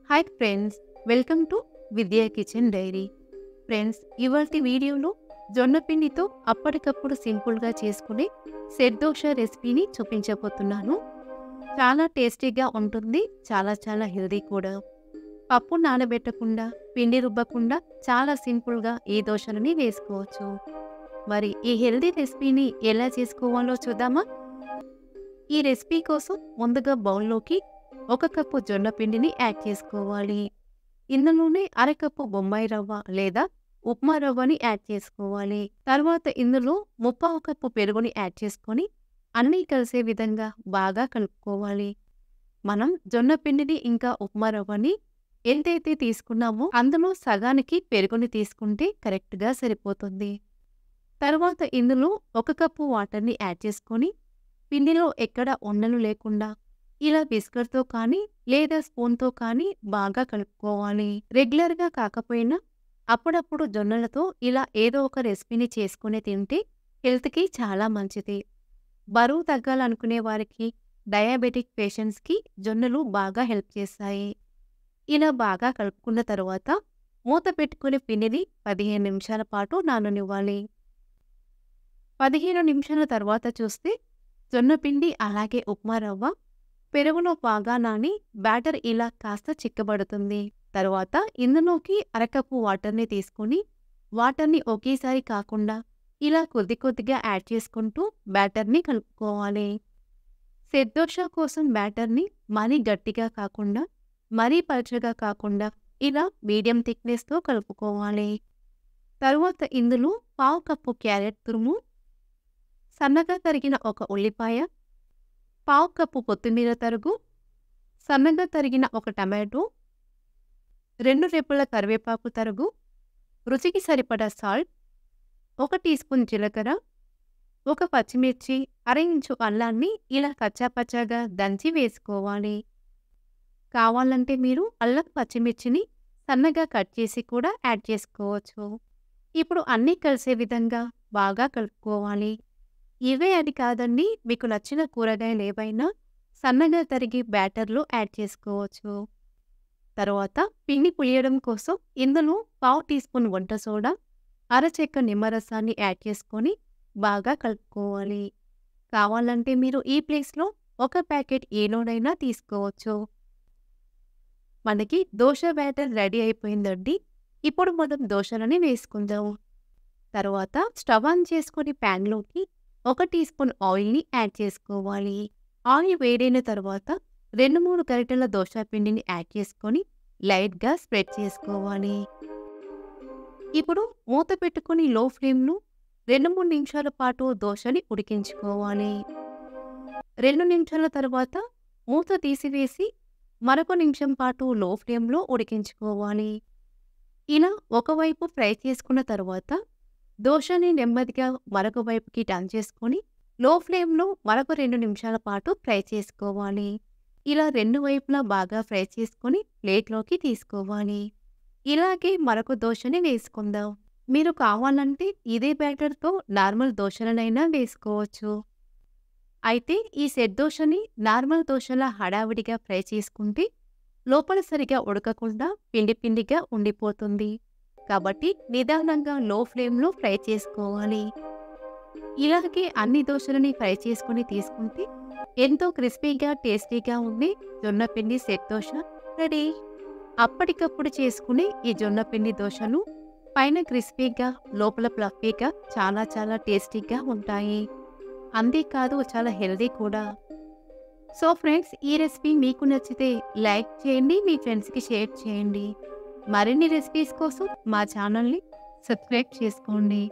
Hi friends, welcome to విద్యా kitchen dairy. Friends, ఇవాల్టి వీడియోలో జొన్న పిండితో అప్పటికప్పుడు సింపుల్గా చేసుకునే సెట్ దోశ రెసిపీని చూపించబోతున్నాను. చాలా టేస్టీగా ఉంటుంది, చాలా హెల్దీ కూడా. పప్పు నానబెట్టకుండా, పిండి రుబ్బకుండా చాలా సింపుల్గా ఈ దోశలని వేసుకోవచ్చు. మరి ఈ హెల్దీ రెసిపీని ఎలా చేసుకోవాలో చూద్దామా? ఈ రెసిపీ కోసం ముందుగా బౌల్లోకి 1 కప్పు జొన్న పిండిని యాడ్ చేసుకోవాలి. ఇందులోనే అరకప్పు బొంబాయి రవ్వ లేదా ఉప్మా రవ్వని యాడ్ చేసుకోవాలి. తర్వాత ఇందులో 3/4 కప్పు పెరుగుని యాడ్ చేసుకొని అన్నీ కలిసే విధంగా బాగా కలుపుకోవాలి. మనం జొన్న పిండిని ఇంకా ఉప్మా రవ్వని ఎంతైతే తీసుకున్నామో అందులో సగానికి పెరుగుని తీసుకుంటే కరెక్ట్గా సరిపోతుంది. తర్వాత ఇందులో 1 కప్పు వాటర్ని యాడ్ చేసుకొని పిండిలో ఎక్కడ ఉండలు లేకుండా ఇలా బిస్కట్తో కానీ లేదా స్పూన్తో కానీ బాగా కలుపుకోవాలి. రెగ్యులర్గా కాకపోయినా అప్పుడప్పుడు జొన్నలతో ఇలా ఏదో ఒక రెసిపీని చేసుకుని తింటే హెల్త్కి చాలా మంచిది. బరువు తగ్గాలనుకునే వారికి, డయాబెటిక్ పేషెంట్స్కి జొన్నలు బాగా హెల్ప్ చేస్తాయి. ఇలా బాగా కలుపుకున్న తర్వాత మూత పెట్టుకుని పిండిని 15 నిమిషాల పాటు నాననివ్వాలి. 15 నిమిషాల తర్వాత చూస్తే జొన్న పిండి అలాగే ఉప్మా రవ్వ పెరుగులో బాగా నాని బ్యాటర్ ఇలా కాస్త చిక్కబడుతుంది. తర్వాత ఇందులోకి అరకప్పు వాటర్ని తీసుకుని వాటర్ని ఒకేసారి కాకుండా ఇలా కొద్దిగా యాడ్ చేసుకుంటూ బ్యాటర్ని కలుపుకోవాలి. సెట్ దోశ కోసం బ్యాటర్ని మరీ గట్టిగా కాకుండా మరీ పలుచగా కాకుండా ఇలా మీడియం థిక్నెస్తో కలుపుకోవాలి. తరువాత ఇందులో 1/4 కప్పు క్యారెట్ తురుము, సన్నగా తరిగిన 1 ఉల్లిపాయ, 1/4 కప్పు కొత్తిమీర తరుగు, సన్నగా తరిగిన 1 టమాటో, 2 రెబ్బల కరివేపాకు తరుగు, రుచికి సరిపడా సాల్ట్, 1 టీ స్పూన్ జీలకర్ర, 1 పచ్చిమిర్చి, అర ఇంచు అల్లాన్ని ఇలా కచ్చాపచ్చాగా దంచి వేసుకోవాలి. కావాలంటే మీరు అల్లం పచ్చిమిర్చిని సన్నగా కట్ చేసి కూడా యాడ్ చేసుకోవచ్చు. ఇప్పుడు అన్నీ కలిసే విధంగా బాగా కలుపుకోవాలి. ఇవే అని కాదండి, మీకు నచ్చిన కూరగాయలు ఏవైనా సన్నగా తరిగి బ్యాటర్లో యాడ్ చేసుకోవచ్చు. తర్వాత పిండి పులియడం కోసం ఇందులో 1/4 టీ స్పూన్ వంట సోడా, అర చెక్క నిమ్మరసాన్ని యాడ్ చేసుకొని బాగా కలుపుకోవాలి. కావాలంటే మీరు ఈ ప్లేస్లో 1 ప్యాకెట్ ఏనోడైనా తీసుకోవచ్చు. మనకి దోశ బ్యాటర్ రెడీ అయిపోయిందండి. ఇప్పుడు మనం దోశలని వేసుకుందాం. తర్వాత స్టవ్ ఆన్ చేసుకొని ప్యాన్లోకి 1 టీ స్పూన్ ఆయిల్ని యాడ్ చేసుకోవాలి. ఆయిల్ వేడైన తర్వాత 2-3 గరిటెల దోశ పిండిని యాడ్ చేసుకొని లైట్గా స్ప్రెడ్ చేసుకోవాలి. ఇప్పుడు మూత పెట్టుకుని లో ఫ్లేమ్లో 2-3 నిమిషాల పాటు దోశని ఉడికించుకోవాలి. 2 నిమిషాల తర్వాత మూత తీసివేసి మరొక నిమిషం పాటు లో ఫ్లేమ్లో ఉడికించుకోవాలి. ఇలా ఒకవైపు ఫ్రై చేసుకున్న తర్వాత దోశని నెమ్మదిగా మరొక వైపుకి టర్న్ చేసుకొని లో ఫ్లేమ్లో మరొక 2 నిమిషాల పాటు ఫ్రై చేసుకోవాలి. ఇలా 2 వైపులా బాగా ఫ్రై చేసుకొని ప్లేట్లోకి తీసుకోవాలి. ఇలాగే మరొక దోశని వేసుకుందాం. మీరు కావాలంటే ఇదే బ్యాటర్తో నార్మల్ దోశలనైనా వేసుకోవచ్చు. అయితే ఈ సెట్ దోశని నార్మల్ దోశలా హడావిడిగా ఫ్రై చేసుకుంటే లోపల సరిగా ఉడకకుండా పిండిగా ఉండిపోతుంది. కాబట్టి నిదానంగా లో ఫ్లేమ్లో ఫ్రై చేసుకోవాలి. ఇలాగే అన్ని దోశలని ఫ్రై చేసుకుని తీసుకుంటే ఎంతో క్రిస్పీగా టేస్టీగా ఉండే జొన్న పిండి సెట్ దోశ రెడీ. అప్పటికప్పుడు చేసుకునే ఈ జొన్న పిండి దోశలు పైన క్రిస్పీగా లోపల ఫ్లఫీగా చాలా టేస్టీగా ఉంటాయి. అంతేకాదు చాలా హెల్దీ కూడా. సో ఫ్రెండ్స్, ఈ రెసిపీ మీకు నచ్చితే లైక్ చేయండి, మీ ఫ్రెండ్స్కి షేర్ చేయండి. మరిన్ని రెసిపీస్ కోసం మా ఛానల్ని సబ్స్క్రైబ్ చేసుకోండి.